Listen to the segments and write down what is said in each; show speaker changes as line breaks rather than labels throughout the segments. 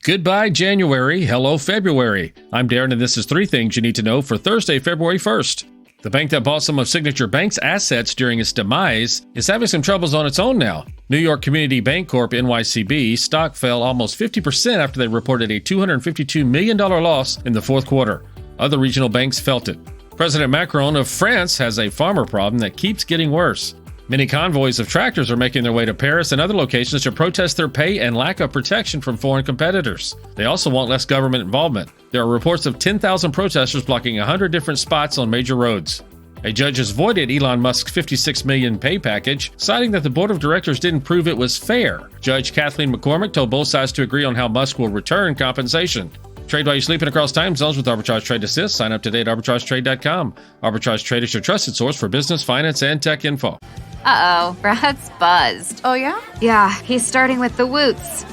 Goodbye, January. Hello, February. I'm Darren, and this is 3 things you need to know for Thursday, February 1st. The bank that bought some of Signature Bank's assets during its demise is having some troubles on its own now. New York Community Bank Corp. NYCB stock fell almost 50% after they reported a $252 million loss in the fourth quarter. Other regional banks felt it. President Macron of France has a farmer problem that keeps getting worse. Many convoys of tractors are making their way to Paris and other locations to protest their pay and lack of protection from foreign competitors. They also want less government involvement. There are reports of 10,000 protesters blocking 100 different spots on major roads. A judge has voided Elon Musk's $56 million pay package, citing that the board of directors didn't prove it was fair. Judge Kathleen McCormick told both sides to agree on how Musk will return compensation. Trade while you're sleeping across time zones with Arbitrage Trade Assist. Sign up today at arbitragetrade.com. Arbitrage Trade is your trusted source for business, finance, and tech info.
Uh-oh, Brad's buzzed.
Oh, yeah?
Yeah, he's starting with the woots.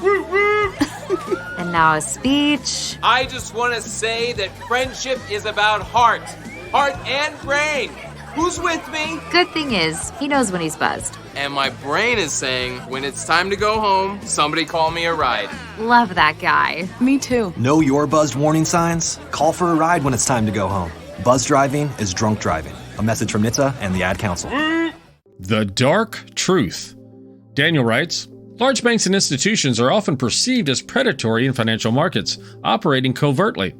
And now a speech.
I just want to say that friendship is about heart and brain. Who's with me?
Good thing is, he knows when he's buzzed.
And my brain is saying, when it's time to go home, somebody call me a ride.
Love that guy.
Me too.
Know your buzzed warning signs? Call for a ride when it's time to go home. Buzz driving is drunk driving. A message from NHTSA and the Ad Council.
The dark truth. Daniel writes, large banks and institutions are often perceived as predatory in financial markets, operating covertly.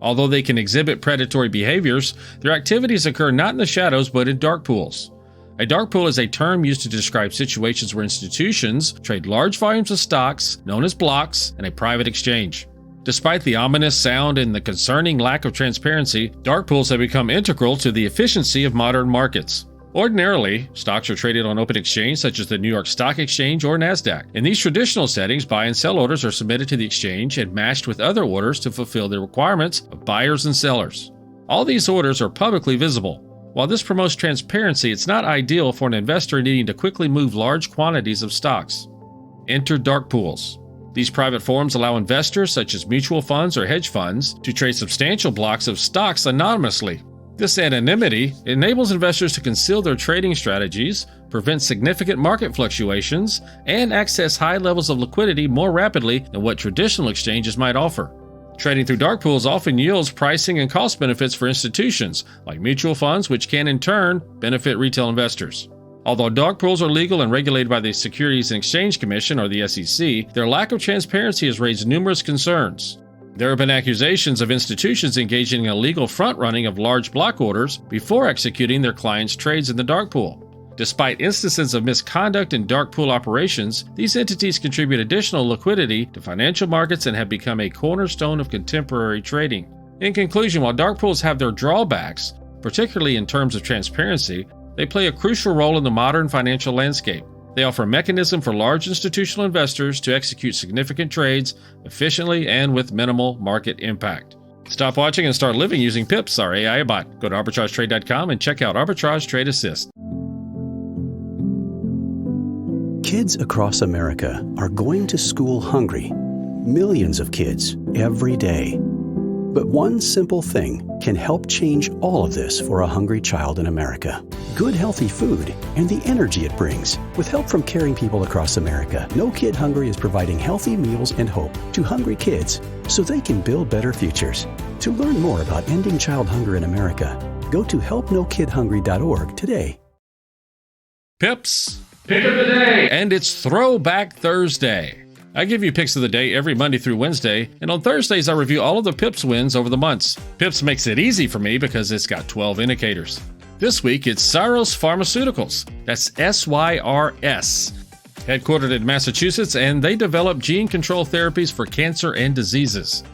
Although they can exhibit predatory behaviors, their activities occur not in the shadows but in dark pools. A dark pool is a term used to describe situations where institutions trade large volumes of stocks, known as blocks, in a private exchange. Despite the ominous sound and the concerning lack of transparency, dark pools have become integral to the efficiency of modern markets. Ordinarily, stocks are traded on open exchange such as the New York Stock Exchange or NASDAQ. In these traditional settings, buy and sell orders are submitted to the exchange and matched with other orders to fulfill the requirements of buyers and sellers. All these orders are publicly visible. While this promotes transparency, it's not ideal for an investor needing to quickly move large quantities of stocks. Enter dark pools. These private forums allow investors, such as mutual funds or hedge funds, to trade substantial blocks of stocks anonymously. This anonymity enables investors to conceal their trading strategies, prevent significant market fluctuations, and access high levels of liquidity more rapidly than what traditional exchanges might offer. Trading through dark pools often yields pricing and cost benefits for institutions, like mutual funds, which can in turn benefit retail investors. Although dark pools are legal and regulated by the Securities and Exchange Commission, or the SEC, their lack of transparency has raised numerous concerns. There have been accusations of institutions engaging in illegal front-running of large block orders before executing their clients' trades in the dark pool. Despite instances of misconduct in dark pool operations, these entities contribute additional liquidity to financial markets and have become a cornerstone of contemporary trading. In conclusion, while dark pools have their drawbacks, particularly in terms of transparency, they play a crucial role in the modern financial landscape. They offer a mechanism for large institutional investors to execute significant trades efficiently and with minimal market impact. Stop watching and start living using Pips, our AI bot. Go to arbitragetrade.com and check out Arbitrage Trade Assist.
Kids across America are going to school hungry. Millions of kids every day. But one simple thing can help change all of this for a hungry child in America. Good, healthy food and the energy it brings. With help from caring people across America, No Kid Hungry is providing healthy meals and hope to hungry kids so they can build better futures. To learn more about ending child hunger in America, go to helpnokidhungry.org today.
Pips, Pick of the Day! And it's Throwback Thursday. I give you picks of the day every Monday through Wednesday, and on Thursdays I review all of the Pips wins over the months. Pips makes it easy for me because it's got 12 indicators. This week it's Syros Pharmaceuticals. That's SYRS. Headquartered in Massachusetts, and they develop gene control therapies for cancer and diseases.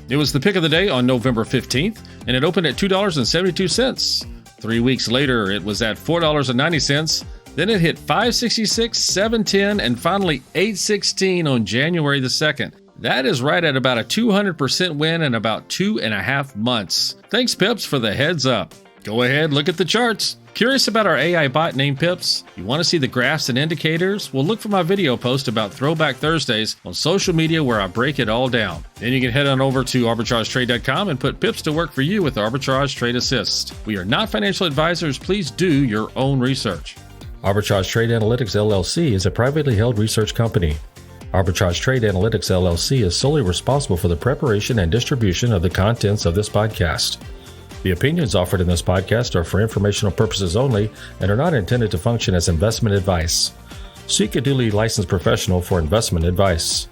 It was the pick of the day on November 15th, and it opened at $2.72. 3 weeks later, it was at $4.90. Then it hit $5.66, $7.10, and finally $8.16 on January the 2nd. That is right at about a 200% win in about 2.5 months. Thanks, Pips, for the heads up. Go ahead, look at the charts. Curious about our AI bot named Pips? You want to see the graphs and indicators? Well, look for my video post about Throwback Thursdays on social media where I break it all down. Then you can head on over to arbitragetrade.com and put Pips to work for you with Arbitrage Trade Assist. We are not financial advisors. Please do your own research. Arbitrage Trade Analytics LLC is a privately held research company. Arbitrage Trade Analytics LLC is solely responsible for the preparation and distribution of the contents of this podcast. The opinions offered in this podcast are for informational purposes only and are not intended to function as investment advice. Seek a duly licensed professional for investment advice.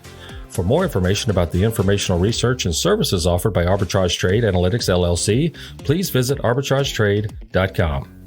For more information about the informational research and services offered by Arbitrage Trade Analytics LLC, please visit arbitragetrade.com.